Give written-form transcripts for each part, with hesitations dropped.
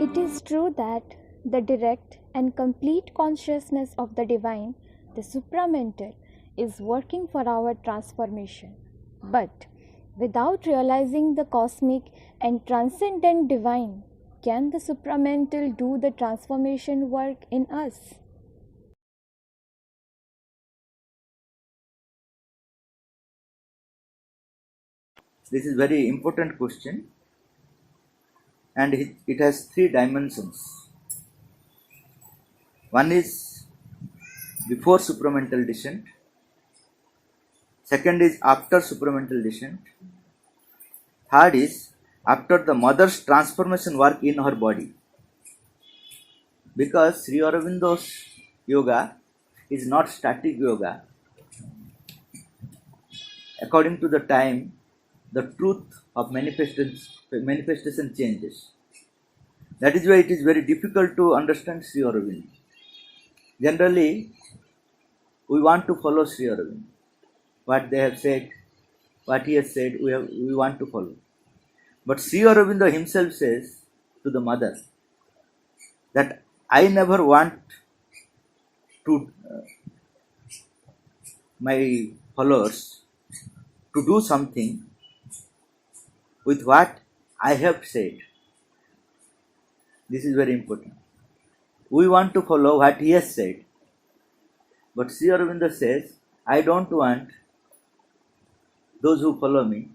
It is true that the direct and complete consciousness of the divine, the supramental, is working for our transformation. But without realizing the cosmic and transcendent divine, can the supramental do the transformation work in us? This is very important question, and it has three dimensions. One is before supramental descent, second is after supramental descent, third is after the mother's transformation work in her body. Because Sri Aurobindo's yoga is not static yoga. According to the time, the truth of manifestation changes. That is why it is very difficult to understand Sri Aurobindo. Generally, we want to follow Sri Aurobindo. What they have said, what he has said, we want to follow. But Sri Aurobindo himself says to the mother that I never want to my followers to do something with what I have said. This is very important. We want to follow what he has said. But Sri Aurobindo says, I don't want those who follow me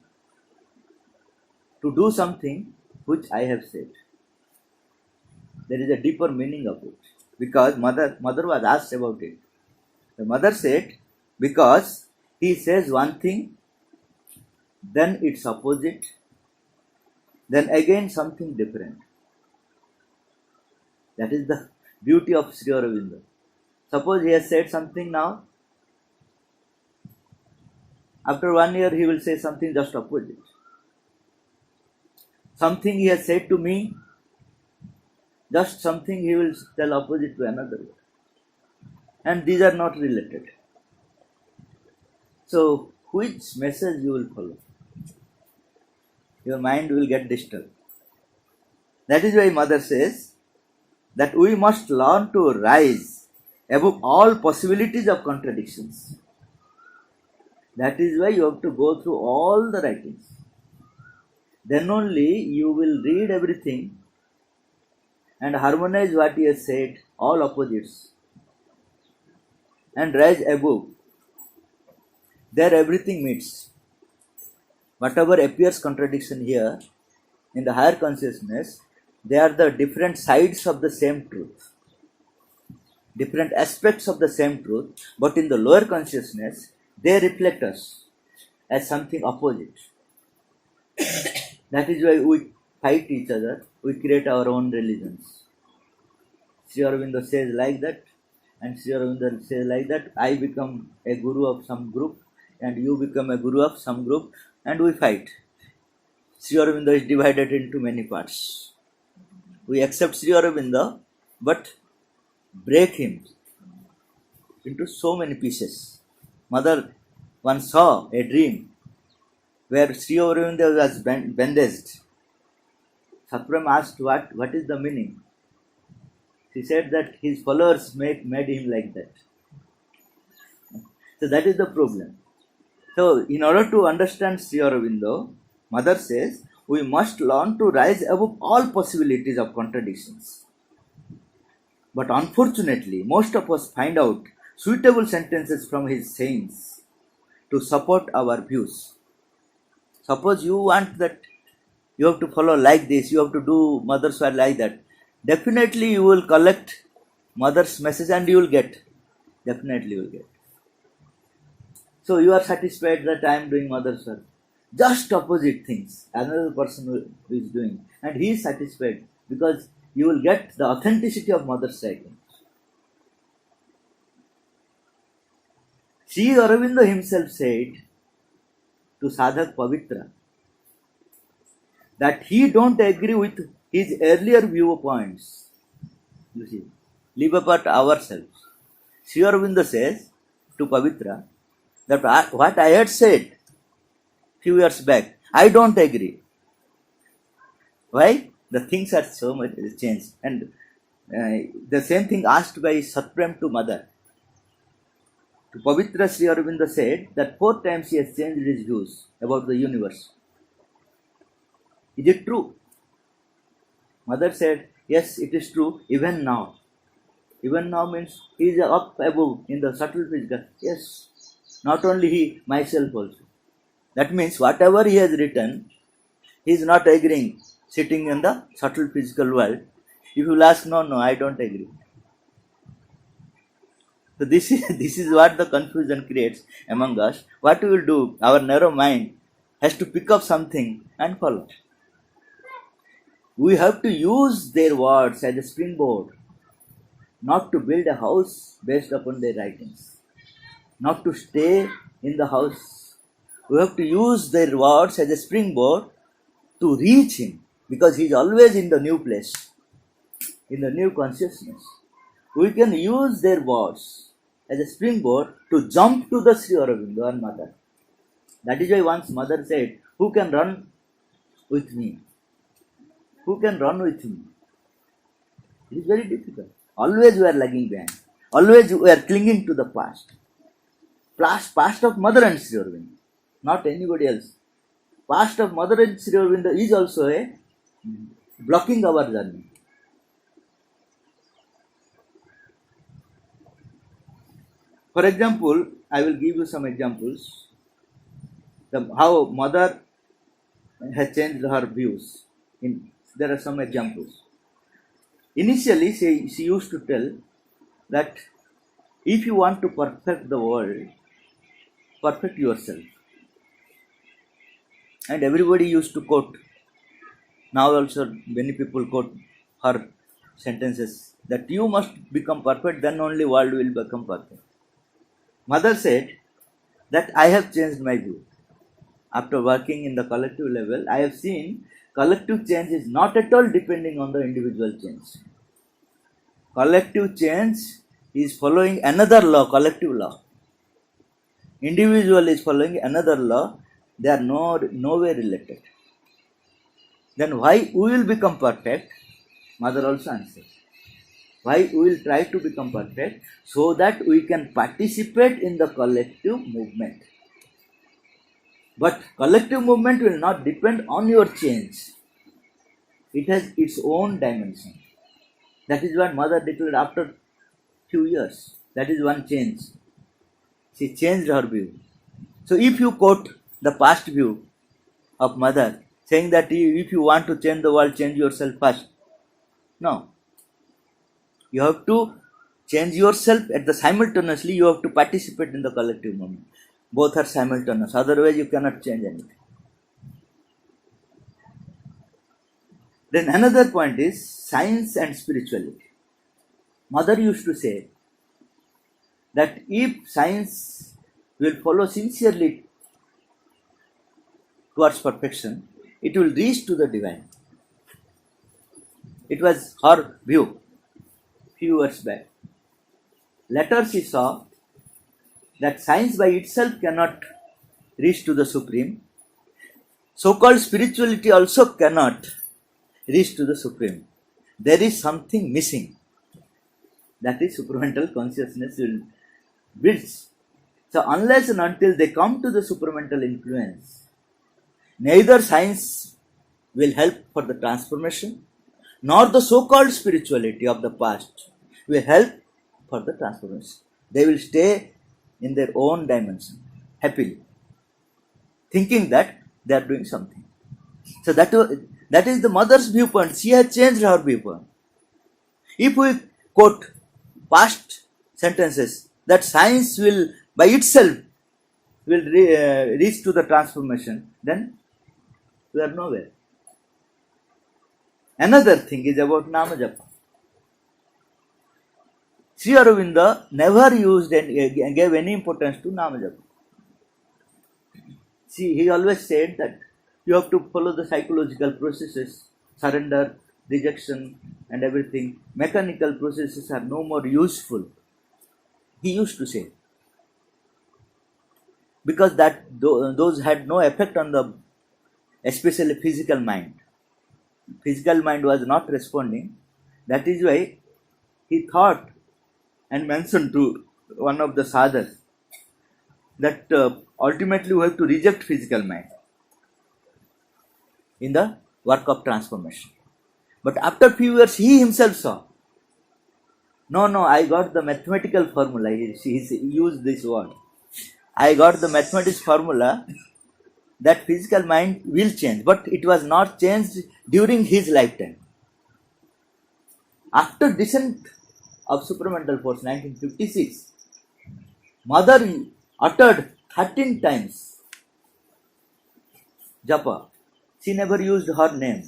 to do something which I have said. There is a deeper meaning of it. Because mother was asked about it. The mother said, because he says one thing, then it's opposite, then again something different. That is the beauty of Sri Aurobindo. Suppose he has said something now, after 1 year he will say something just opposite. Something he has said to me, just something he will tell opposite to another. And these are not related. So, which message you will follow? Your mind will get disturbed. That is why mother says that we must learn to rise above all possibilities of contradictions. That is why you have to go through all the writings. Then only you will read everything and harmonize what he has said, all opposites, and rise above. There everything meets. Whatever appears contradiction here, in the higher consciousness, they are the different sides of the same truth, different aspects of the same truth, but in the lower consciousness, they reflect us as something opposite. That is why we fight each other, we create our own religions. Sri Aurobindo says like that, and Sri Aurobindo says like that, I become a guru of some group, and you become a guru of some group, and we fight. Sri Aurobindo is divided into many parts. We accept Sri Aurobindo, but break him into so many pieces. Mother once saw a dream where Sri Aurobindo was bandaged. Sapram asked what is the meaning. She said that his followers made him like that. So that is the problem. So in order to understand Sri Aurobindo, mother says, we must learn to rise above all possibilities of contradictions. But unfortunately, most of us find out suitable sentences from his sayings to support our views. Suppose you want that you have to follow like this, you have to do mother's word like that. Definitely you will collect mother's message and you will get. Definitely you will get. So you are satisfied that I am doing mother's work. Just opposite things another person is doing. And he is satisfied because you will get the authenticity of mother's writing. Sri Aurobindo himself said to Sadhak Pavitra that he don't agree with his earlier viewpoints. You see, leave apart ourselves. Sri Aurobindo says to Pavitra that what I had said few years back, I don't agree. Why? The things are so much changed. And the same thing asked by Supreme to Mother. To Pavitra, Sri Aurobindo said that 4 times he has changed his views about the universe. Is it true? Mother said, yes, it is true, even now. Even now means he is up above in the subtle physical. Yes, not only he, myself also. That means whatever he has written, he is not agreeing, sitting in the subtle physical world. If you will ask, no, I don't agree. So this is what the confusion creates among us. What we will do, our narrow mind has to pick up something and follow. We have to use their words as a springboard, not to build a house based upon their writings, not to stay in the house. We have to use their words as a springboard to reach him, because he is always in the new place, in the new consciousness. We can use their words as a springboard to jump to the Sri Aurobindo and Mother. That is why once Mother said, who can run with me? Who can run with me? It is very difficult. Always we are lagging behind. Always we are clinging to the past. Past of Mother and Sri Aurobindo, not anybody else. Past of Mother and Sri Aurobindo is also a blocking our journey. For example, I will give you some examples. How Mother has changed her views. There are some examples. Initially, she used to tell that if you want to perfect the world, perfect yourself. And everybody used to quote. Now also many people quote her sentences that you must become perfect, then only world will become perfect. Mother said that I have changed my view. After working in the collective level, I have seen collective change is not at all depending on the individual change. Collective change is following another law, collective law. Individual is following another law. They are nowhere related. Then why we will become perfect? Mother also answered. Why we will try to become perfect? So that we can participate in the collective movement. But collective movement will not depend on your change. It has its own dimension. That is what Mother declared after few years. That is one change. She changed her view. So if you quote the past view of Mother, saying that if you want to change the world, change yourself first. No. You have to change yourself at the simultaneously, you have to participate in the collective movement. Both are simultaneous. Otherwise, you cannot change anything. Then another point is science and spirituality. Mother used to say that if science will follow sincerely towards perfection, it will reach to the divine. It was her view few years back. Later she saw that science by itself cannot reach to the supreme. So-called spirituality also cannot reach to the supreme. There is something missing. That is supramental consciousness will build. So unless and until they come to the supramental influence, neither science will help for the transformation, nor the so-called spirituality of the past will help for the transformation. They will stay in their own dimension, happily, thinking that they are doing something. So that is the Mother's viewpoint. She has changed her viewpoint. If we quote past sentences that science will by itself will reach to the transformation, then we are nowhere. Another thing is about Namajapa. Sri Aurobindo never used and gave any importance to Namajapa. See, he always said that you have to follow the psychological processes, surrender, rejection, and everything. Mechanical processes are no more useful. He used to say. Because those had no effect on the especially physical mind. physical mind was not responding. That is why he thought and mentioned to one of the sadhus that ultimately we have to reject physical mind in the work of transformation. But after few years, he himself saw, no, I got the mathematical formula. He used this word. I got the mathematics formula that physical mind will change, but it was not changed during his lifetime. After descent of supramental force, 1956, mother uttered 13 times japa. She never used her name.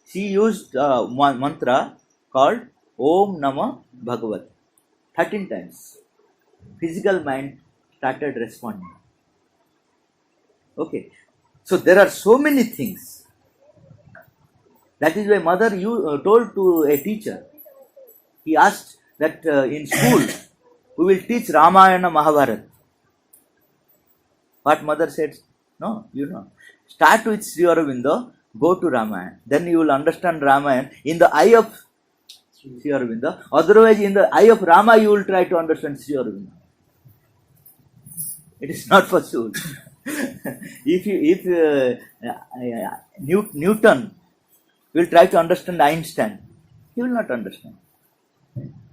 She used a mantra called Om Namah Bhagavat. 13 times. Physical mind started responding. Okay. So there are so many things. That is why mother told to a teacher. He asked that in school we will teach Ramayana Mahabharata. What mother said? No, start with Sri Aurobindo, go to Ramayana. Then you will understand Ramayana in the eye of Sri Aurobindo. Otherwise, in the eye of Rama, you will try to understand Sri Aurobindo. It is not possible. if Newton will try to understand Einstein, he will not understand.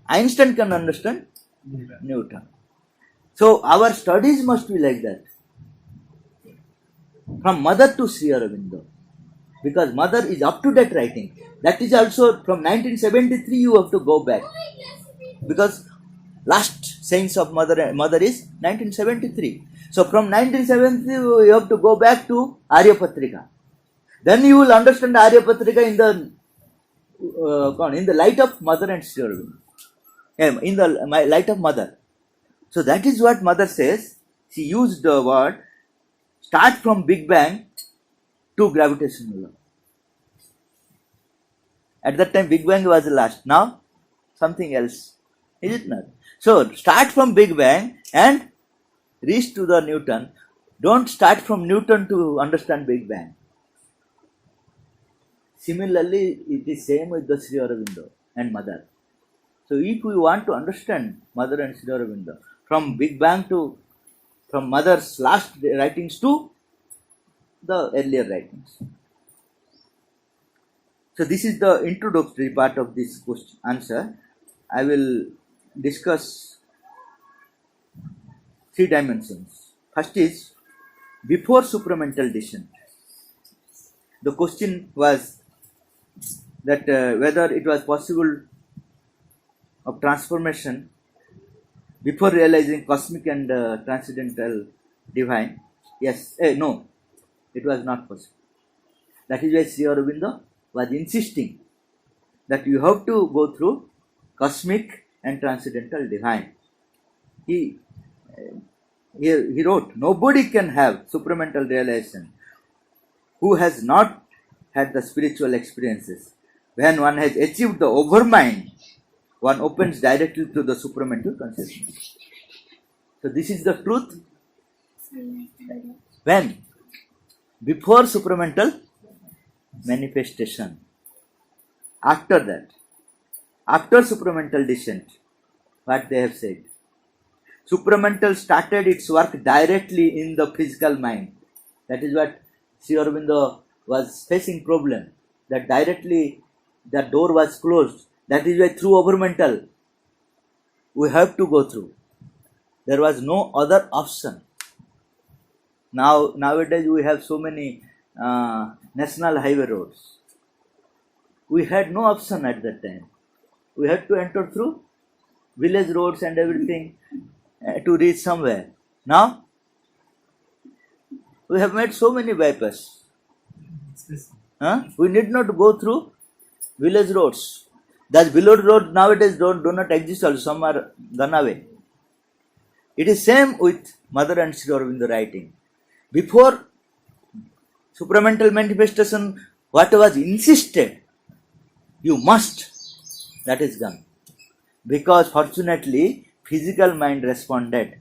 Einstein can understand Newton. So our studies must be like that. From mother to Sri Aurobindo. Because mother is up to date writing. That is also from 1973 you have to go back. Because last sayings of mother is 1973. So from 1973 you have to go back to Aryapatrika. Then you will understand Aryapatrika in the light of mother and Sri Aurobindo. In the light of mother. So that is what mother says. She used the word start from Big Bang to gravitational law. At that time, Big Bang was the last. Now, something else. Is it not? So, start from Big Bang and reach to the Newton. Don't start from Newton to understand Big Bang. Similarly, it is same with the Sri Aurobindo and Mother. So, if we want to understand Mother and Sri Aurobindo, from Big Bang from Mother's last writings to the earlier writings. So this is the introductory part of this question answer. I will discuss 3 dimensions. First is before supramental descent. The question was that whether it was possible of transformation before realizing cosmic and transcendental divine. Yes, no, it was not possible. That is why Sri Aurobindo was insisting that you have to go through cosmic and transcendental divine. He wrote, nobody can have supramental realization who has not had the spiritual experiences. When one has achieved the overmind, one opens directly to the supramental consciousness. So this is the truth. When? Before supramental manifestation. After that, after supramental descent, what they have said. Supramental started its work directly in the physical mind. That is what Sri Aurobindo was facing problem. That directly the door was closed. That is why through overmental we have to go through. There was no other option. Nowadays we have so many national highway roads. We had no option at that time. We had to enter through village roads and everything to reach somewhere. Now we have made so many bypass. We need not go through village roads. That village road nowadays do not exist also. Some are gone away. It is same with Mother and Sri Aurobindo writing. Before supramental manifestation, what was insisted, you must, that is gone. Because fortunately, physical mind responded.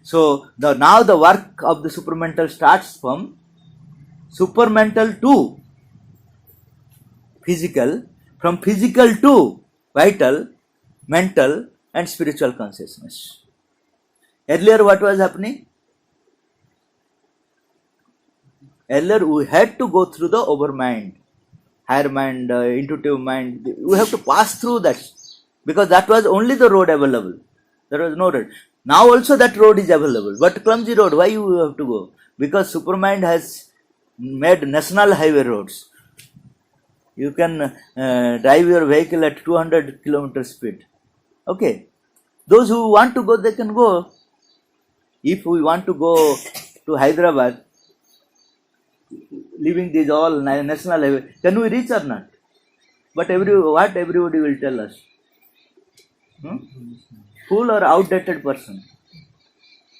So now the work of the supramental starts from supramental to physical, from physical to vital, mental and spiritual consciousness. Earlier what was happening? Earlier we had to go through the overmind, higher mind, intuitive mind. We have to pass through that because that was only the road available. There was no road. Now also that road is available, but clumsy road. Why you have to go? Because Supermind has made national highway roads. You can drive your vehicle at 200 kilometer speed. Okay, those who want to go, they can go. If we want to go to Hyderabad, leaving these all national highway, can we reach or not? But what everybody will tell us? Fool or outdated person?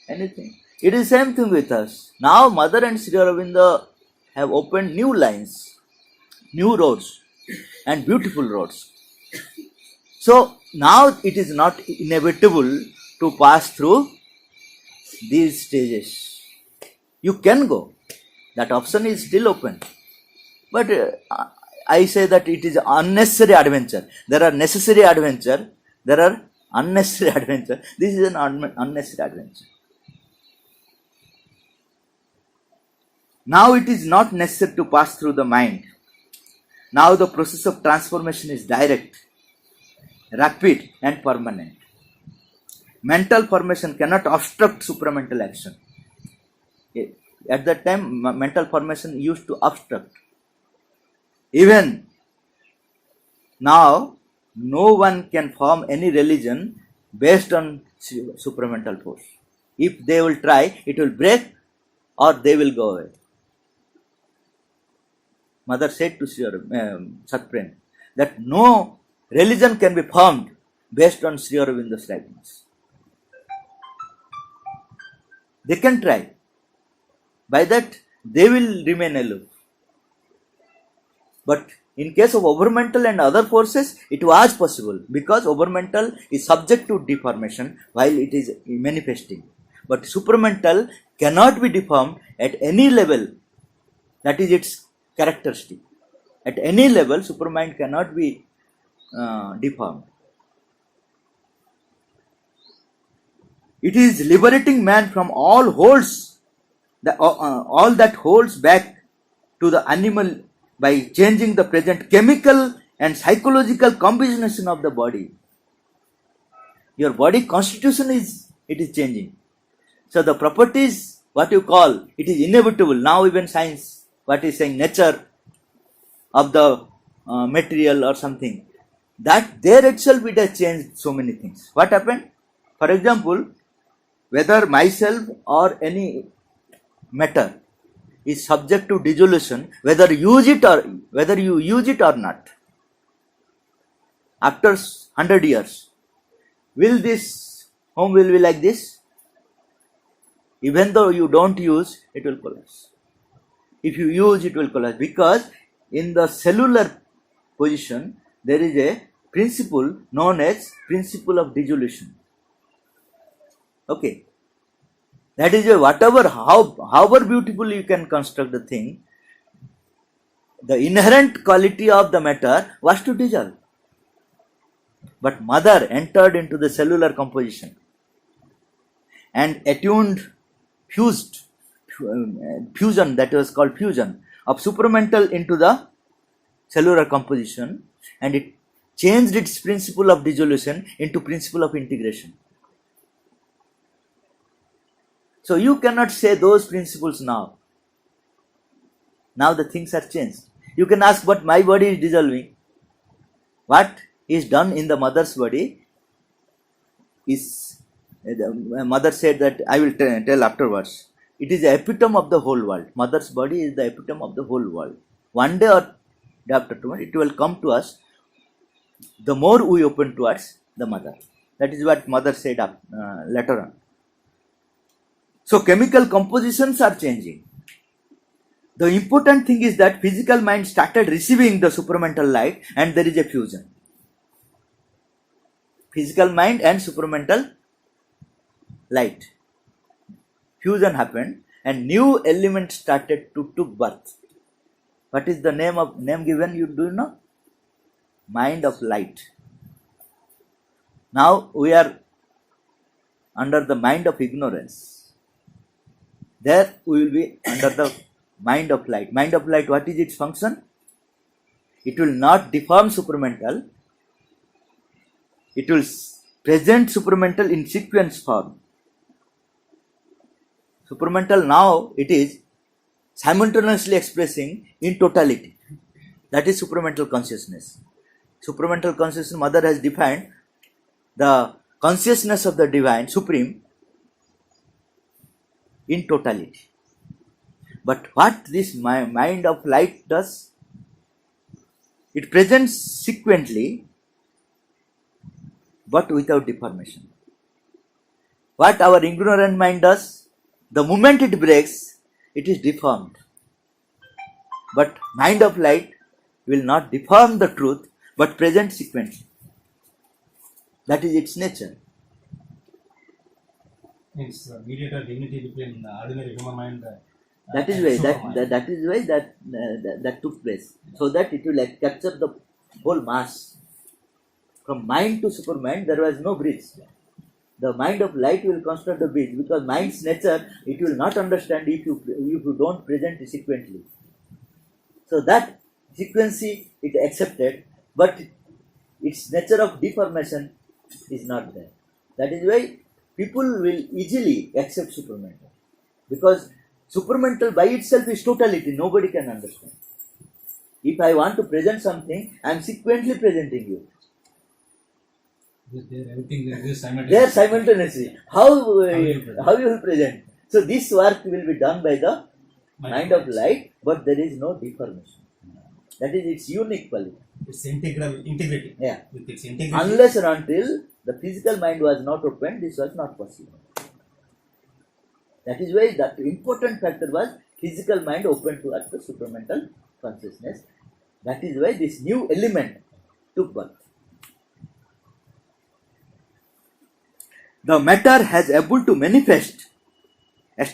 Anything. It is same thing with us. Now Mother and Sri Aurobindo have opened new lines, new roads and beautiful roads. So now it is not inevitable to pass through these stages. You can go. That option is still open. But I say that it is unnecessary adventure. There are necessary adventure. There are unnecessary adventure. This is an unnecessary adventure. Now it is not necessary to pass through the mind. Now the process of transformation is direct, rapid and permanent. Mental formation cannot obstruct supramental action. At that time, mental formation used to obstruct. Even now, no one can form any religion based on supramental force. If they will try, it will break or they will go away. Mother said to Satprem that no religion can be formed based on Sri Aurobindo's writings. They can try. By that, they will remain aloof. But in case of overmental and other forces, it was possible because overmental is subject to deformation while it is manifesting. But supramental cannot be deformed at any level. That is its characteristic. At any level, supermind cannot be deformed. It is liberating man from all holds, all that holds back to the animal by changing the present chemical and psychological combination of the body. Your body constitution is changing. So the properties, what you call, it is inevitable. Now even science, what is saying, nature of the material or something, that there itself it has changed so many things. What happened? For example, whether myself or any matter is subject to dissolution, whether you use it or not. After 100 years, will this home will be like this? Even though you don't use, it will collapse. If you use, it will collapse, because in the cellular position there is a principle known as principle of dissolution. Okay, that is a however beautiful you can construct the thing, the inherent quality of the matter was to dissolve. But Mother entered into the cellular composition and attuned fusion, that was called fusion, of supramental into the cellular composition, and it changed its principle of dissolution into principle of integration. So you cannot say those principles now. Now the things are changed. You can ask, but my body is dissolving. What is done in the mother's body is, the mother said that I will tell afterwards. It is the epitome of the whole world. Mother's body is the epitome of the whole world. One day or day after tomorrow, it will come to us. The more we open towards the mother. That is what Mother said later on. So chemical compositions are changing. The important thing is that physical mind started receiving the supramental light and there is a fusion. Physical mind and supramental light. Fusion happened and new elements started to took birth. What is the name given? You do know? mind of light. Now we are under the mind of ignorance. There we will be under the mind of light. Mind of light, what is its function? It will not deform supramental. It will present supramental in sequence form. Supramental now it is simultaneously expressing in totality. That is supramental consciousness. Supramental consciousness, Mother has defined the consciousness of the divine, supreme, in totality. But what this mind of light does, it presents sequentially but without deformation. What our ignorant mind does, the moment it breaks, it is deformed. But mind of light will not deform the truth but present sequentially. That is its nature. Means mediator dignity between ordinary human mind. That is why that took place, so that it will capture the whole mass. From mind to supermind, there was no bridge. The mind of light will construct the bridge, because mind's nature, it will not understand if you don't present it sequentially. So that sequency it accepted, but its nature of deformation is not there. That is why people will easily accept supramental, because supramental by itself is totality. Nobody can understand. If I want to present something, I am sequentially presenting you. Everything is There simultaneously. How you will present? So this work will be done by the mind of light, but there is no deformation. That is its unique quality. It's integrity. Yeah. With its integrity. Unless and until the physical mind was not opened, this was not possible. That is why the important factor was physical mind opened towards the supramental consciousness. That is why this new element took birth. The matter has able to manifest the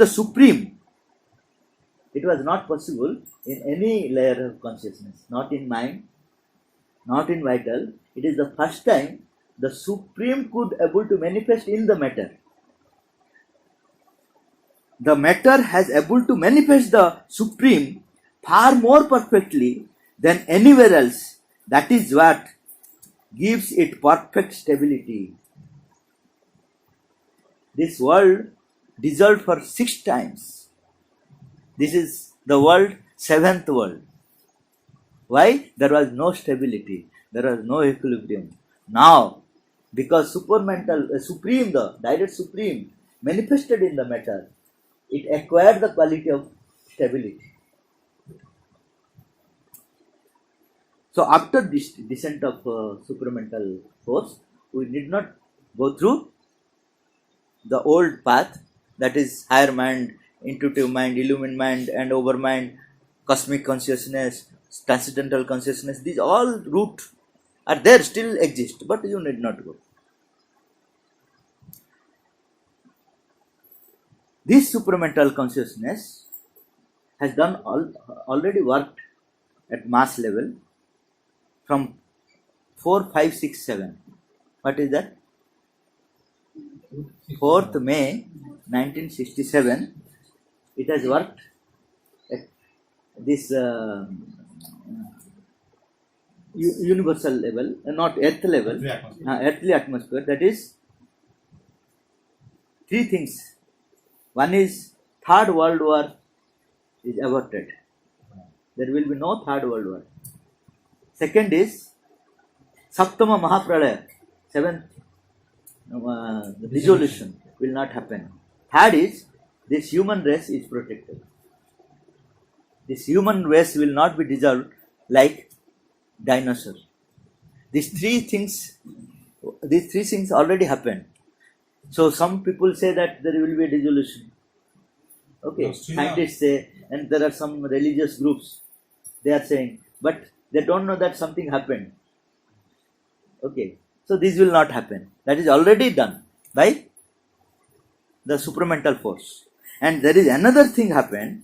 supreme. It was not possible in any layer of consciousness, not in mind, not in vital. It is the first time the supreme could able to manifest in the matter. The matter has able to manifest the supreme far more perfectly than anywhere else. That is what gives it perfect stability. This world dissolved for 6 times. This is the world, 7th world. Why? There was no stability. There was no equilibrium. Now, because supreme, the direct supreme, manifested in the matter, it acquired the quality of stability. So after this descent of supramental force, we need not go through the old path, that is higher mind, intuitive mind, illumined mind, and overmind, cosmic consciousness, transcendental consciousness. These all root are there, still exist, but you need not go. This supramental consciousness has done already worked at mass level from 4, 5, 6, 7. What is that? 4th May 1967. It has worked at this universal level, not earth level, earthly atmosphere. That is 3 things. One is Third World War is averted. There will be no Third World War. Second is Saptama Mahapralaya, 7th dissolution will not happen. Third is this human race is protected. This human race will not be dissolved like dinosaur. These three things already happened. So some people say that there will be a dissolution. Okay, scientists say, and there are some religious groups, they are saying, but they don't know that something happened. Okay, so this will not happen. That is already done by the supramental force. And there is another thing happened.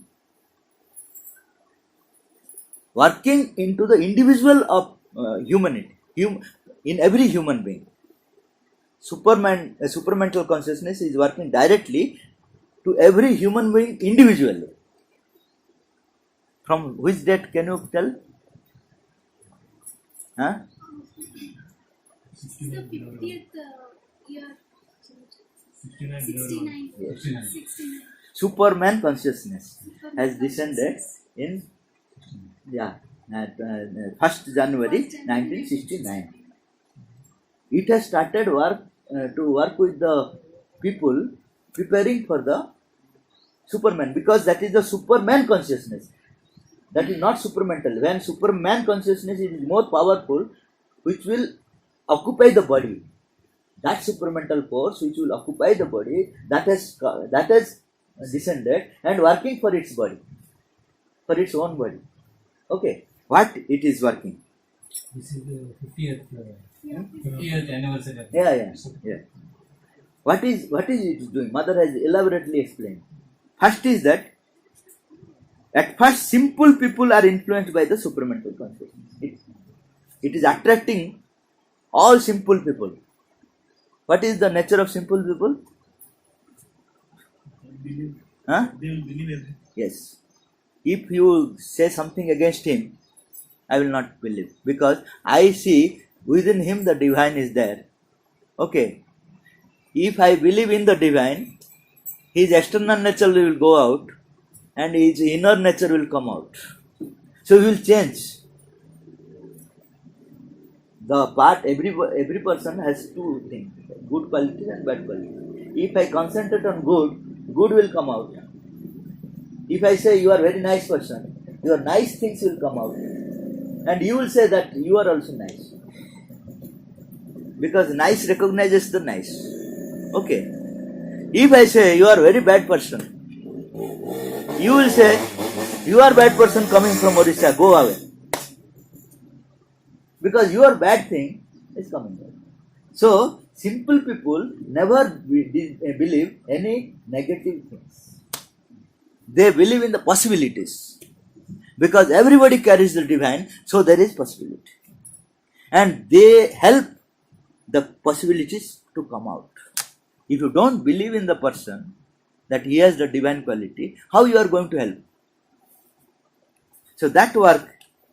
working into the individual of humanity, in every human being. Supramental consciousness is working directly to every human being individually. From which date can you tell? Huh? It's the 50th year. 69. 69. Yes. 69. Superman consciousness has descended in 1st January 1969. It has started to work with the people preparing for the Superman, because that is the Superman consciousness. That is not supramental. When Superman consciousness is more powerful, which will occupy the body, that supramental force which will occupy the body, that has descended and working for its body, for its own body. Okay, what it is working? This is the 50th anniversary. Yeah. What is it doing? Mother has elaborately explained. First is that at first simple people are influenced by the supramental consciousness. It is attracting all simple people. What is the nature of simple people? Huh? They will believe everything. Yes. If you say something against him, I will not believe, because I see within him the divine is there. Okay. If I believe in the divine, his external nature will go out and his inner nature will come out. So he will change. The part, every person has two things, good qualities and bad qualities. If I concentrate on good will come out. If I say you are a very nice person, your nice things will come out. And you will say that you are also nice. Because nice recognizes the nice. Okay. If I say you are a very bad person, you will say you are a bad person coming from Orissa, go away. Because your bad thing is coming out. So, simple people never believe any negative things. They believe in the possibilities. Because everybody carries the divine, so there is possibility. And they help the possibilities to come out. If you don't believe in the person that he has the divine quality, how you are going to help? So that work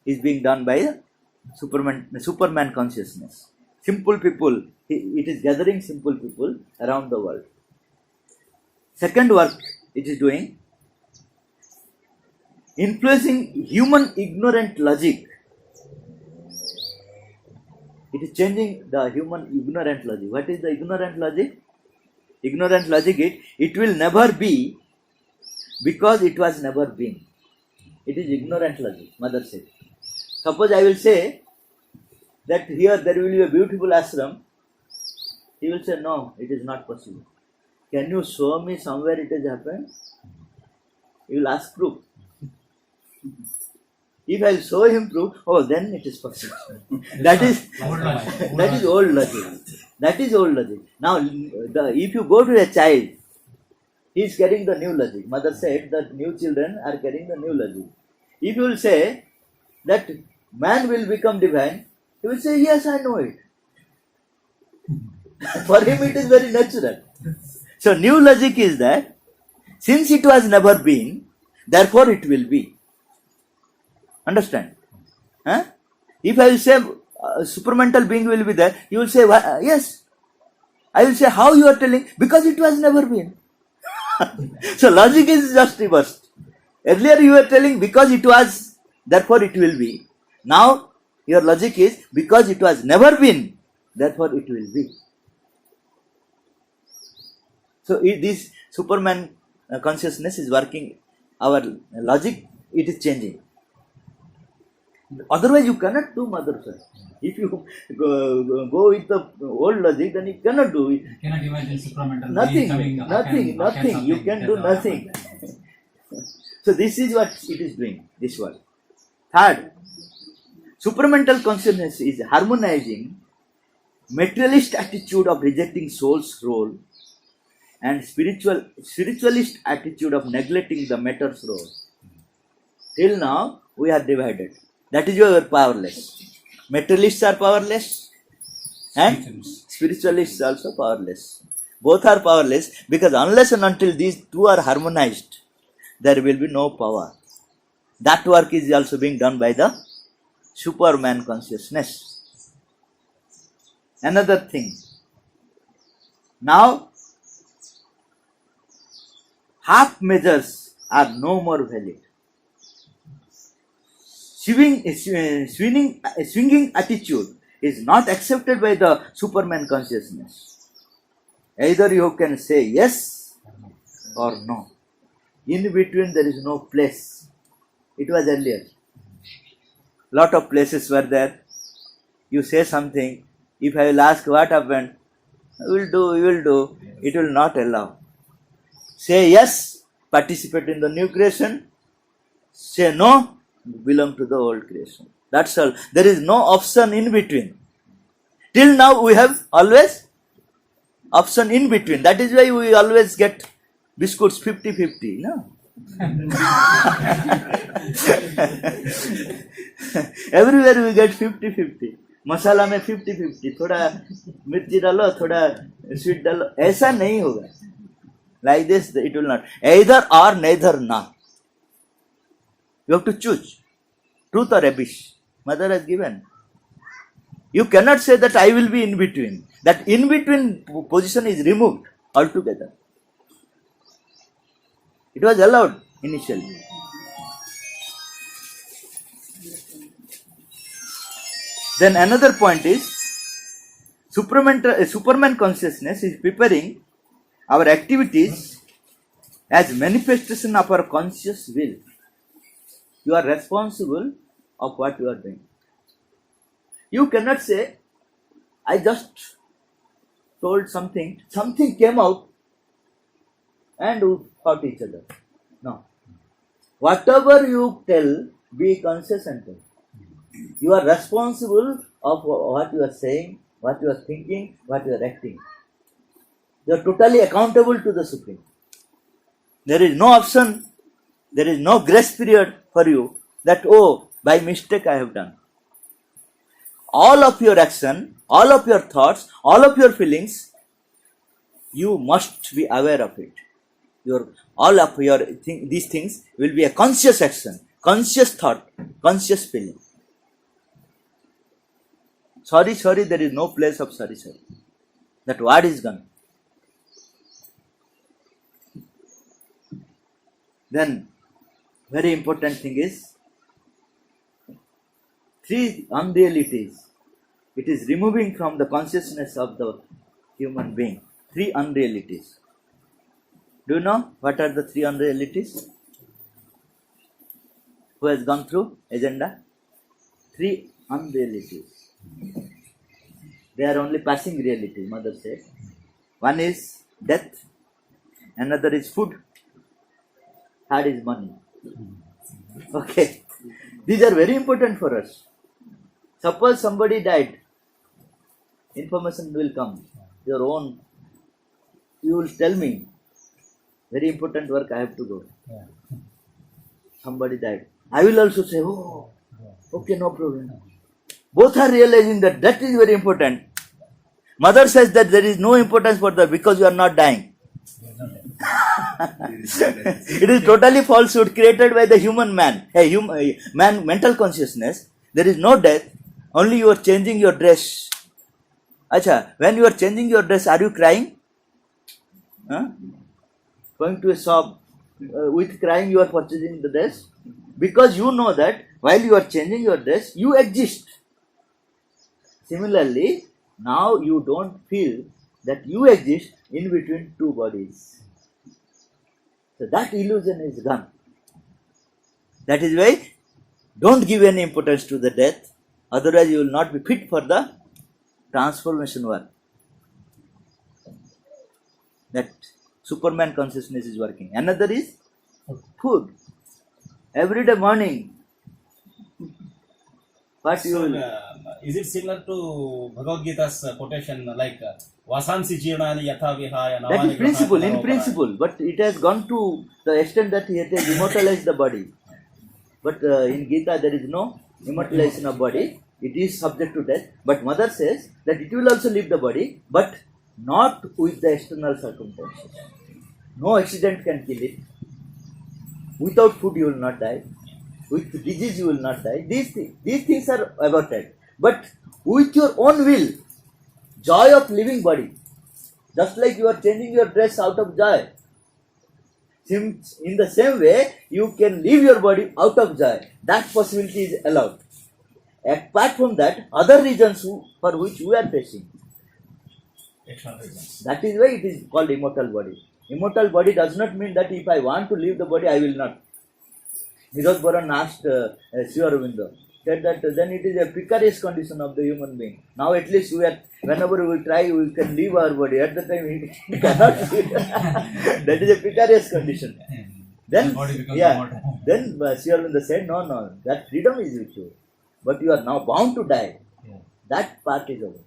is being done by Superman consciousness. Simple people, it is gathering simple people around the world. Second work it is doing, influencing human ignorant logic. It is changing the human ignorant logic. What is the ignorant logic? Ignorant logic, it will never be because it was never been. It is ignorant logic, mother said. Suppose I will say that here there will be a beautiful ashram. He will say, no, it is not possible. Can you show me somewhere it has happened? He will ask proof. If I will show him proof, oh, then it is possible. That is old logic. That is old logic. Now, if you go to a child, he is carrying the new logic. Mother said that new children are carrying the new logic. If you will say that man will become divine, he will say, yes, I know it. For him it is very natural. So new logic is that since it was never been, therefore it will be. Understand? Huh? If I will say supramental being will be there, you will say, yes. I will say, how you are telling? Because it was never been. So logic is just reversed. Earlier you were telling because it was, therefore it will be. Now your logic is because it was never been, therefore it will be. So this Superman consciousness is working. Our logic, it is changing. Otherwise you cannot do mother sir. If you go with the old logic, then you cannot do it. You cannot imagine supramental. Nothing. You can do nothing. So this is what it is doing, this work. Third, supramental consciousness is harmonizing materialist attitude of rejecting soul's role and spiritualist attitude of neglecting the matter's role. Till now, we are divided. That is why we are powerless. Materialists are powerless and spiritualists also powerless. Both are powerless because unless and until these two are harmonized, there will be no power. That work is also being done by the Superman consciousness. Another thing. Now, half measures are no more valid. Swinging attitude is not accepted by the Superman consciousness. Either you can say yes or no. In between there is no place. It was earlier. Lot of places were there. You say something. If I will ask what happened, we will do. It will not allow. Say yes, participate in the new creation. Say no, belong to the old creation. That's all. There is no option in between. Till now we have always option in between. That is why we always get biscuits 50-50. No? Everywhere we get 50-50. मसाला में 50-50, थोड़ा मिर्ची डालो थोड़ा sweet डालो, ऐसा नहीं होगा. Like this it will not. Either or, neither nor. You have to choose truth or rubbish. Mother has given. You cannot say that I will be in between. That in between position is removed altogether. It was allowed initially. Then another point is Superman consciousness is preparing our activities as manifestation of our conscious will. You are responsible of what you are doing. You cannot say, I just told something came out and we fought each other. No. Whatever you tell, be conscious and tell. You are responsible of what you are saying, what you are thinking, what you are acting. You are totally accountable to the Supreme. There is no option, there is no grace period for you that, oh, by mistake I have done. All of your action, all of your thoughts, all of your feelings, you must be aware of it. All of your these things will be a conscious action, conscious thought, conscious feeling. Sorry, there is no place of sorry. That word is gone. Then, very important thing is, three unrealities. It is removing from the consciousness of the human being. Three unrealities. Do you know what are the three unrealities? Who has gone through agenda? Three unrealities. They are only passing reality, Mother said. One is death, another is food, third is money. Okay. These are very important for us. Suppose somebody died, information will come. Your own, you will tell me, very important work, I have to go. Somebody died. I will also say, oh, okay, no problem. Both are realizing that is very important. Mother says that there is no importance for that because you are not dying. It is totally falsehood created by the human man. Man, mental consciousness. There is no death. Only you are changing your dress. Acha, when you are changing your dress, are you crying? Going to a shop with crying, you are purchasing the dress. Because you know that while you are changing your dress, you exist. Similarly, now you don't feel that you exist in between two bodies. So that illusion is gone. That is why don't give any importance to the death, otherwise you will not be fit for the transformation work. That Superman consciousness is working. Another is food. Every day morning, what you will... Is it similar to Bhagavad Gita's quotation like Vasansi Jirnani Yatha Vihaya? That is principle, in principle, but it has gone to the extent that it has immortalized the body. But in Gita there is no immortalization of body, it is subject to death. But mother says that it will also leave the body, but not with the external circumstances. No accident can kill it. Without food you will not die. With disease you will not die. These things are averted. But with your own will, joy of living body, just like you are changing your dress out of joy. In the same way, you can leave your body out of joy. That possibility is allowed. Apart from that, other reasons for which we are facing. External reasons. That is why it is called immortal body. Immortal body does not mean that if I want to leave the body, I will not. Nirod Boran asked Sri Aurobindo, said that then it is a precarious condition of the human being. Now at least whenever we try, we can leave our body. At the time, we cannot leave. That is a precarious condition. Then, Body becomes yeah, immortal. then Sri Aurobindo said, no, that freedom is with you. But you are now bound to die. Yeah. That part is over.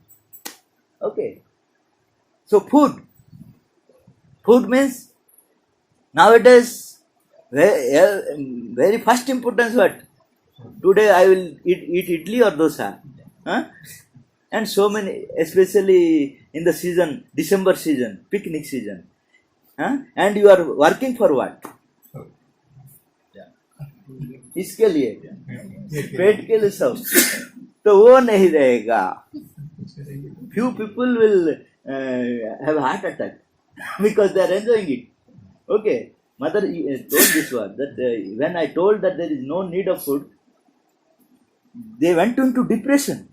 Okay. So food. Food means nowadays very first importance what? Today I will eat idli or dosa. Huh? And so many, especially in the season, December season, picnic season. Huh? And you are working for what? इसके लिए पेट के लिए सब तो वो नहीं रहेगा. Few people will have heart attack because they are enjoying it. Okay, mother told this one that when I told that there is no need of food, they went into depression.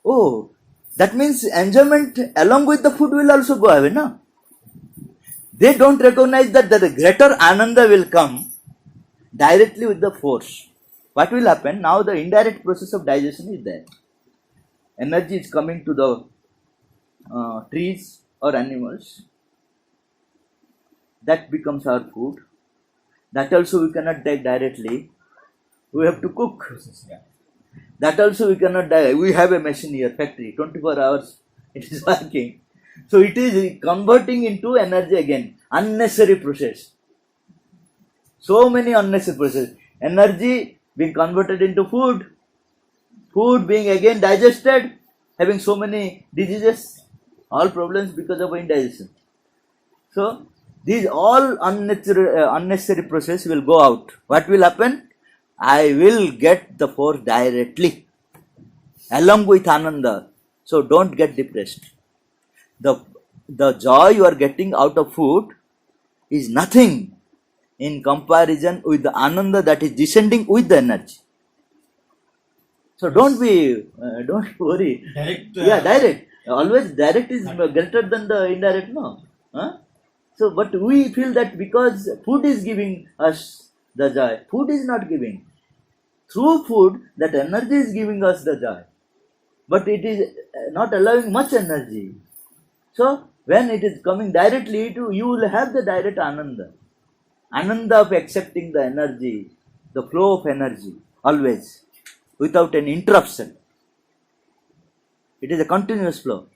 Oh, that means enjoyment along with the food will also go away, no? They don't recognize that the greater ananda will come directly with the force. What will happen? Now the indirect process of digestion is there. Energy is coming to the trees or animals. That becomes our food. That also we cannot take directly. We have to cook. Yeah. That also we cannot die. We have a machine here, factory, 24 hours it is working. So it is converting into energy again. Unnecessary process. So many unnecessary processes. Energy being converted into food. Food being again digested. Having so many diseases. All problems because of indigestion. So these all unnecessary process will go out. What will happen? I will get the force directly along with ananda. So don't get depressed. The joy you are getting out of food is nothing in comparison with the ananda that is descending with the energy. So don't worry. Direct. Yeah, direct. Always direct is greater than the indirect, no? Huh? So, but we feel that because food is giving us the joy, food is not giving. Through food, that energy is giving us the joy. But it is not allowing much energy. So, when it is coming directly, you will have the direct ananda. Ananda of accepting the energy, the flow of energy, always, without any interruption. It is a continuous flow.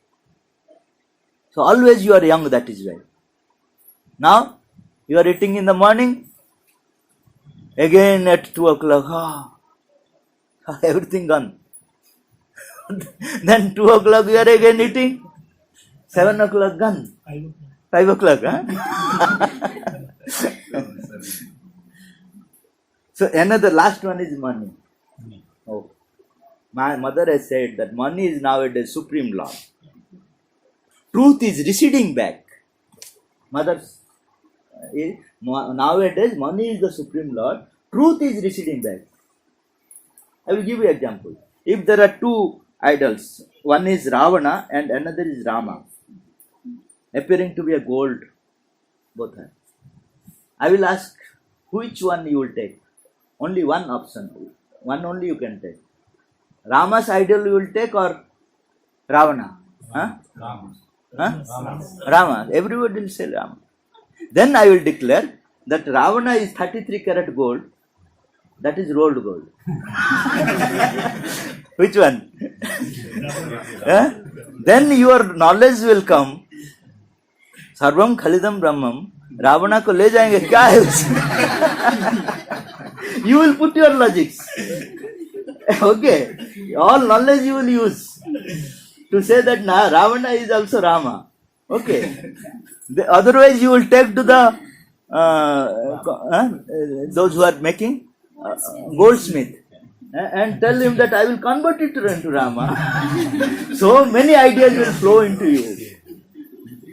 So, always you are young, that is why. Now, you are eating in the morning, again at 2 o'clock, everything gone. Then 2 o'clock you are again eating, 7 o'clock gone, 5 o'clock. Huh? So another last one is money. Oh, my mother has said that money is nowadays supreme law. Truth is receding back. Nowadays money is the supreme law. Truth is receding back. I will give you an example. If there are two idols, one is Ravana and another is Rama, appearing to be a gold, both are. I will ask which one you will take. Only one option. One only you can take. Rama's idol you will take or Ravana? Huh? Rama. Huh? Rama. Everybody will say Rama. Then I will declare that Ravana is 33 karat gold. That is rolled gold. Which one? Huh? Then your knowledge will come. Sarvam Khalidam Brahmam. Ravana ko le jayenge. Kya hai? You will put your logics. Okay, all knowledge you will use to say that Ravana is also Rama. Okay, otherwise you will take to the those who are making goldsmith and tell him that I will convert it into Rama. So many ideas will flow into you.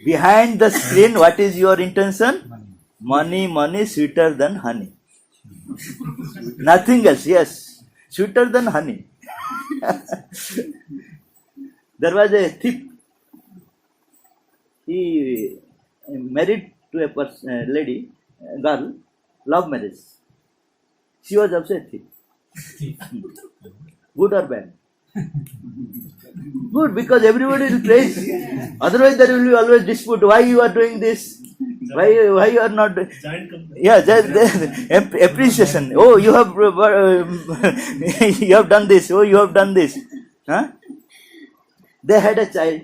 Behind the screen, what is your intention? Money, money, sweeter than honey. Nothing else, yes. Sweeter than honey. There was a thief. He married to a lady, a girl, love marriage. She was also a thief. Good or bad? Good, because everybody will praise. Otherwise, there will be always dispute. Why you are doing this? Why you are not doing? Yeah, appreciation. Oh, you have you have done this. Oh, you have done this. Huh? They had a child,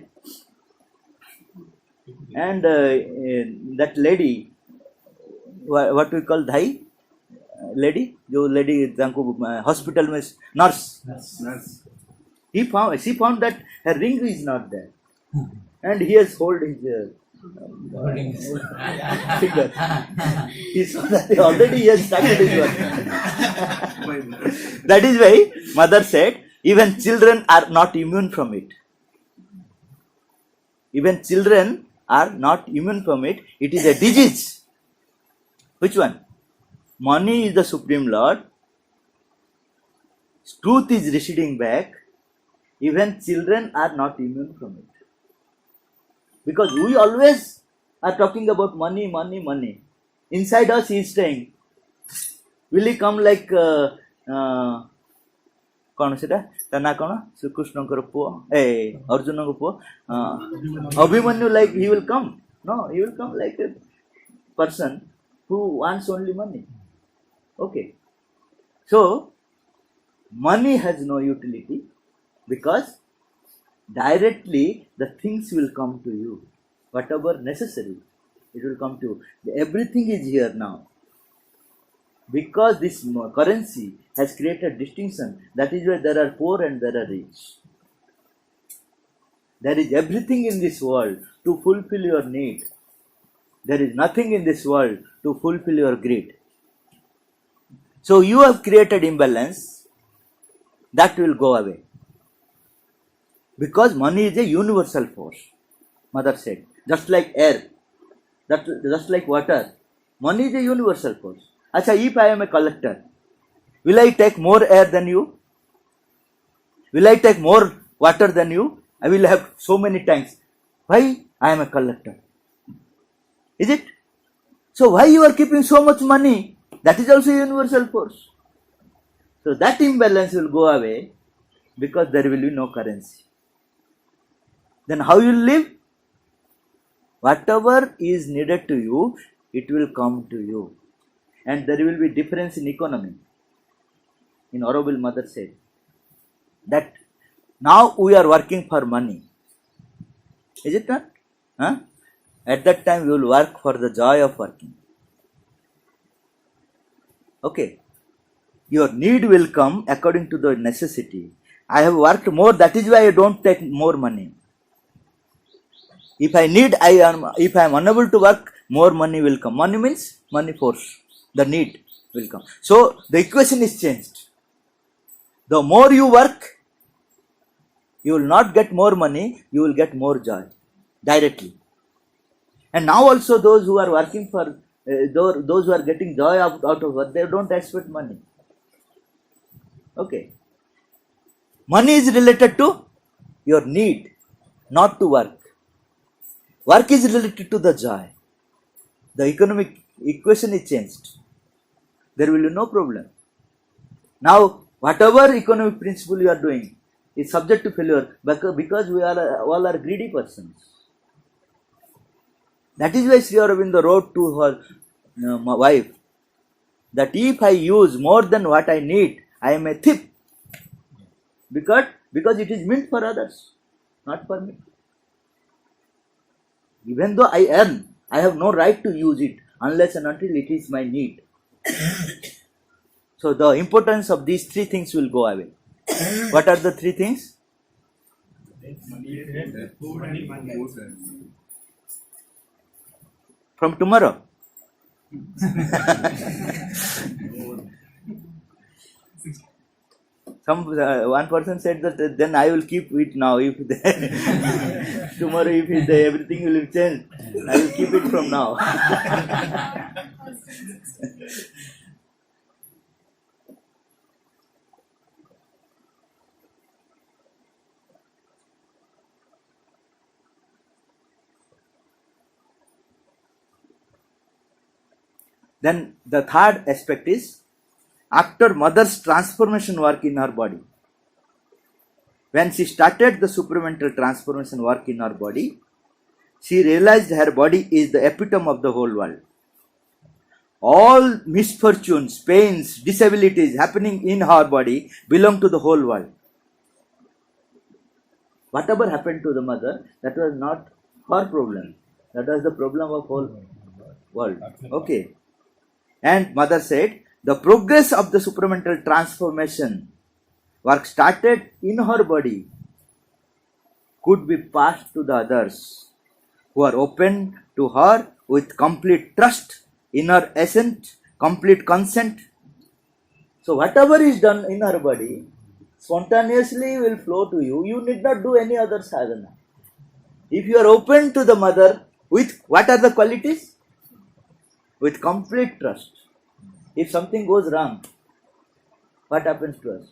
and that lady, what we call dhai, lady, जो lady hospital में nurse. She found that her ring is not there, and he has hold his finger. He saw that already he has started his work. That is why mother said, even children are not immune from it. Even children are not immune from it. It is a disease. Which one? Money is the Supreme Lord. Truth is receding back. Even children are not immune from it. Because we always are talking about money, money, money. Inside us he is saying, will he come like कौन सेटा ता ना कौन श्रीकृष्णଙ୍କର ପୁଅ अर्जुनଙ୍କ ପୁଅ Abhimanyu, like he will come. No, he will come like a person who wants only money. Okay. So, money has no utility because directly the things will come to you. Whatever necessary, it will come to you. Everything is here now. Because this currency has created distinction, that is why there are poor and there are rich. There is everything in this world to fulfill your need. There is nothing in this world to fulfill your greed. So you have created imbalance, that will go away. Because money is a universal force, mother said. Just like air, just like water, money is a universal force. Acha, if I am a collector, will I take more air than you? Will I take more water than you? I will have so many tanks. Why? I am a collector. Is it? So why you are keeping so much money? That is also a universal force. So that imbalance will go away because there will be no currency. Then how you will live? Whatever is needed to you, it will come to you. And there will be difference in economy. In Aurobill mother said that now we are working for money. Is it not? Huh? At that time we will work for the joy of working. Okay. Your need will come according to the necessity. I have worked more, that is why I don't take more money. If I need, if I am unable to work, more money will come. Money means money force. The need will come. So the equation is changed. The more you work, you will not get more money, you will get more joy directly. And now also those who are working for, those who are getting joy out of work, they don't expect money. Okay. Money is related to your need, not to work. Work is related to the joy. The economic equation is changed. There will be no problem. Now, whatever economic principle you are doing is subject to failure because we are all are greedy persons. That is why Sri Aurobindo wrote to her wife that if I use more than what I need, I am a thief. Because it is meant for others, not for me. Even though I earn, I have no right to use it unless and until it is my need. So the importance of these three things will go away. What are the three things? From tomorrow. One person said that then I will keep it now. If tomorrow, if everything will change, I will keep it from now. Then the third aspect is after mother's transformation work in her body. When she started the supramental transformation work in her body, she realized her body is the epitome of the whole world. All misfortunes, pains, disabilities happening in her body belong to the whole world. Whatever happened to the mother, that was not her problem. That was the problem of whole world. Okay. And mother said, the progress of the supramental transformation work started in her body could be passed to the others who are open to her with complete trust, inner assent, complete consent. So whatever is done in her body spontaneously will flow to you. You need not do any other sadhana. If you are open to the mother with what are the qualities? With complete trust. If something goes wrong, what happens to us?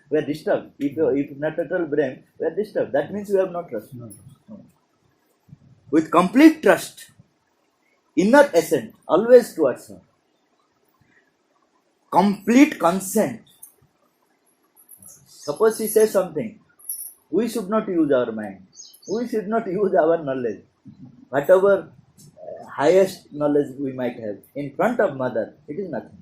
We are disturbed. If not at all blame, we are disturbed. That means we have no trust. No. With complete trust, inner assent, always towards her. Complete consent. Suppose she says something, we should not use our mind. We should not use our knowledge. Whatever highest knowledge we might have, in front of mother, it is nothing.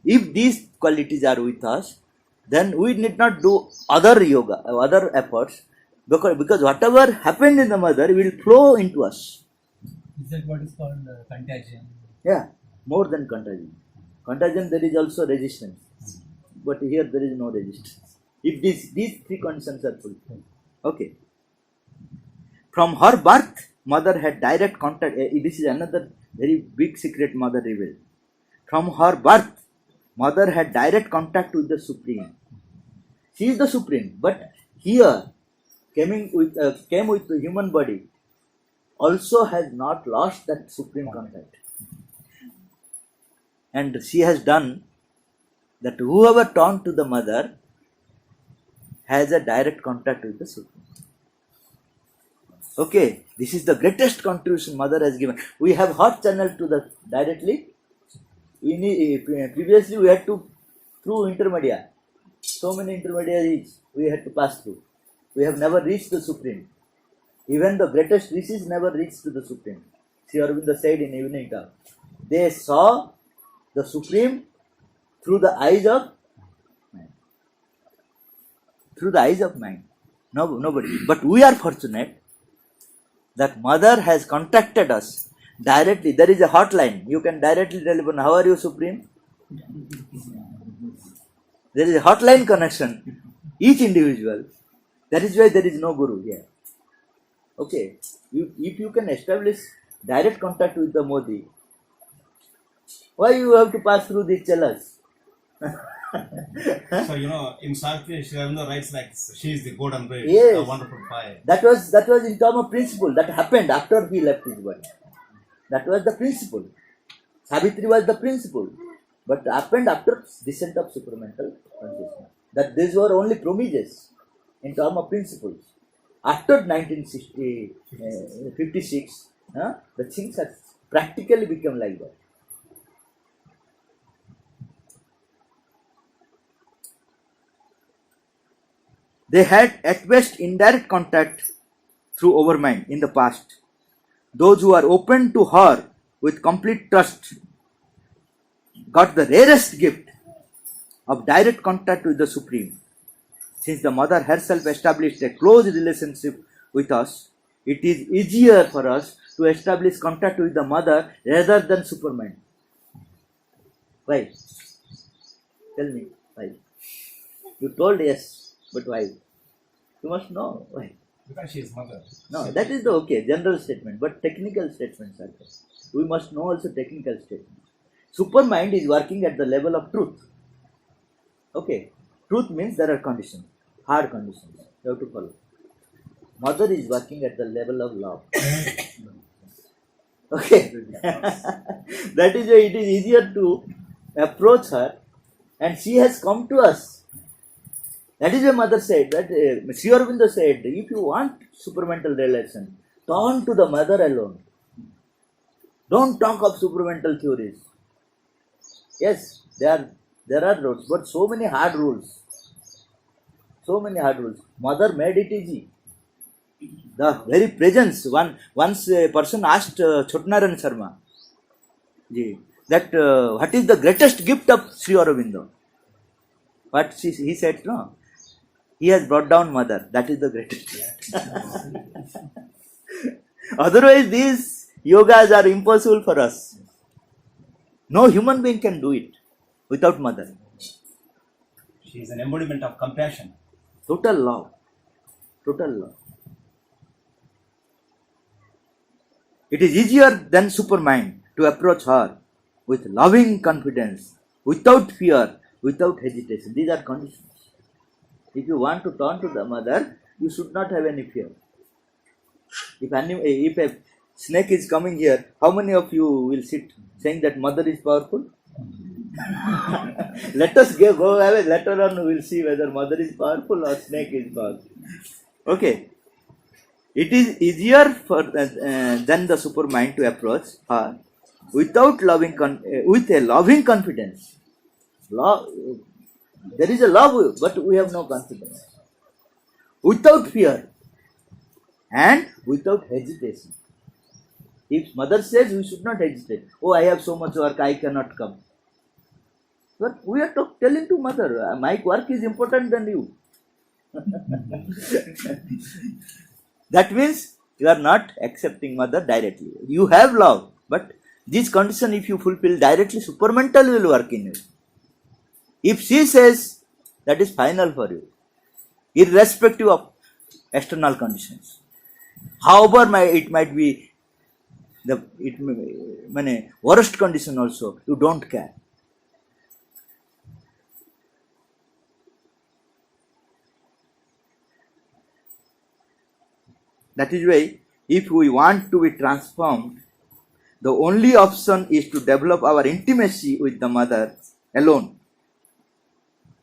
If these qualities are with us, then we need not do other yoga, other efforts, because whatever happened in the mother will flow into us. Is that what is called contagion? Yeah, more than contagion. Contagion, there is also resistance. But here there is no resistance. If these three conditions are fulfilled. Okay. From her birth, mother had direct contact. This is another very big secret mother revealed. From her birth, mother had direct contact with the Supreme. She is the Supreme, but here came with the human body also has not lost that Supreme contact. And she has done that whoever turned to the mother has a direct contact with the Supreme. Okay, this is the greatest contribution mother has given. We have hot channel to the directly. Previously we had to through intermediate. So many intermediaries we had to pass through. We have never reached the Supreme. Even the greatest rishis never reached to the Supreme. Sri Aurobindo said in Evening Talk, they saw the Supreme through the eyes of man. Through the eyes of mind. No, nobody. But we are fortunate that mother has contacted us directly. There is a hotline. You can directly telephone, how are you, Supreme? There is a hotline connection. Each individual. That is why there is no guru here. Okay. If you can establish direct contact with the Modi, why you have to pass through these chelas? So, in Shakti, Sri Aurobindo writes like, she is the golden bridge, Yes. a wonderful fire. That was in terms of principle. That happened after he left his body. That was the principle. Savitri was the principle. But happened after descent of supramental consciousness. That these were only promises in terms of principles. After 1956, the things have practically become like that. They had at best indirect contact through overmind in the past. Those who are open to her with complete trust got the rarest gift of direct contact with the Supreme. Since the mother herself established a close relationship with us, it is easier for us to establish contact with the mother rather than Superman. Right? Tell me why. You told yes, but why? You must know why. Because she is mother. No, that is the okay, general statement, but technical statements are there. We must know also technical statements. Supermind is working at the level of truth. Okay, truth means there are conditions, hard conditions. You have to follow. Mother is working at the level of love. Okay, that is why it is easier to approach her, and she has come to us. That is why mother said that Sri Aurobindo said, if you want supramental relation, turn to the mother alone. Don't talk of supramental theories. Yes, there are rules, but so many hard rules. So many hard rules. Mother made it easy. The very presence. Once a person asked Chotnaran Sharma ji, that what is the greatest gift of Sri Aurobindo? What he said, no? He has brought down mother. That is the greatest. Otherwise, these yogas are impossible for us. No human being can do it without mother. She is an embodiment of compassion. Total love. Total love. It is easier than supermind to approach her with loving confidence, without fear, without hesitation. These are conditions. If you want to turn to the mother, you should not have any fear. If a snake is coming here, how many of you will sit saying that mother is powerful? Let us go away. Later on we will see whether mother is powerful or snake is powerful. Okay. It is easier than the supermind to approach her with a loving confidence. There is a love, but we have no confidence. Without fear and without hesitation. If mother says, we should not hesitate. Oh, I have so much work, I cannot come. But we are telling to mother, my work is important than you. That means you are not accepting mother directly. You have love, but this condition, if you fulfill directly, supermental will work in you. If she says, that is final for you, irrespective of external conditions. However, it might be the worst condition also, you don't care. That is why, if we want to be transformed, the only option is to develop our intimacy with the mother alone.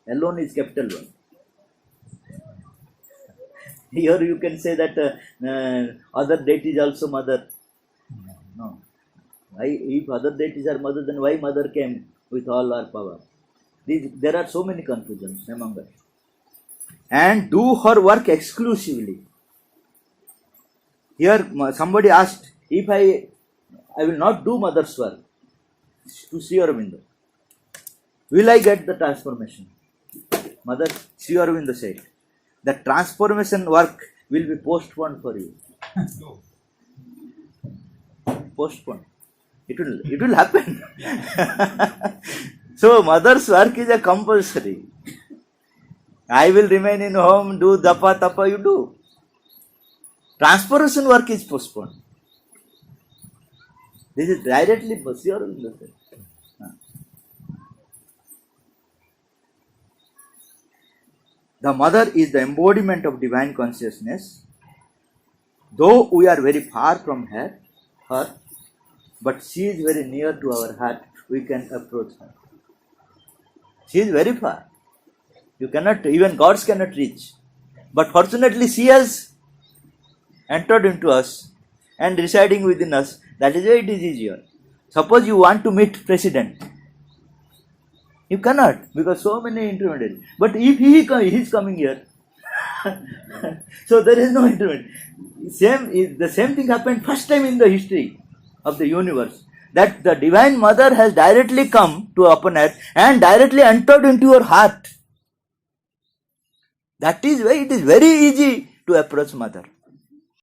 Alone is capital one. Here you can say that other deities also mother. No. Why, if other deities are mother, then why mother came with all our power? There are so many confusions among us. And do her work exclusively. Here somebody asked, if I will not do mother's work to Sri Aurobindo, will I get the transformation? Mother Sri Aurobindo said, the transformation work will be postponed for you. Postponed. It will happen. So mother's work is a compulsory. I will remain in home, do japa tapa, you do. Transformation work is postponed. This is directly Sri Aurobindo said. The mother is the embodiment of divine consciousness. Though we are very far from her, but she is very near to our heart, we can approach her. She is very far. You cannot, even gods cannot reach. But fortunately, she has entered into us and residing within us. That is why it is easier. Suppose you want to meet president. You cannot, because so many intermediaries. But if he is coming here, so there is no intermediary. The same thing happened first time in the history of the universe, that the Divine Mother has directly come to upon earth and directly entered into your heart. That is why it is very easy to approach Mother.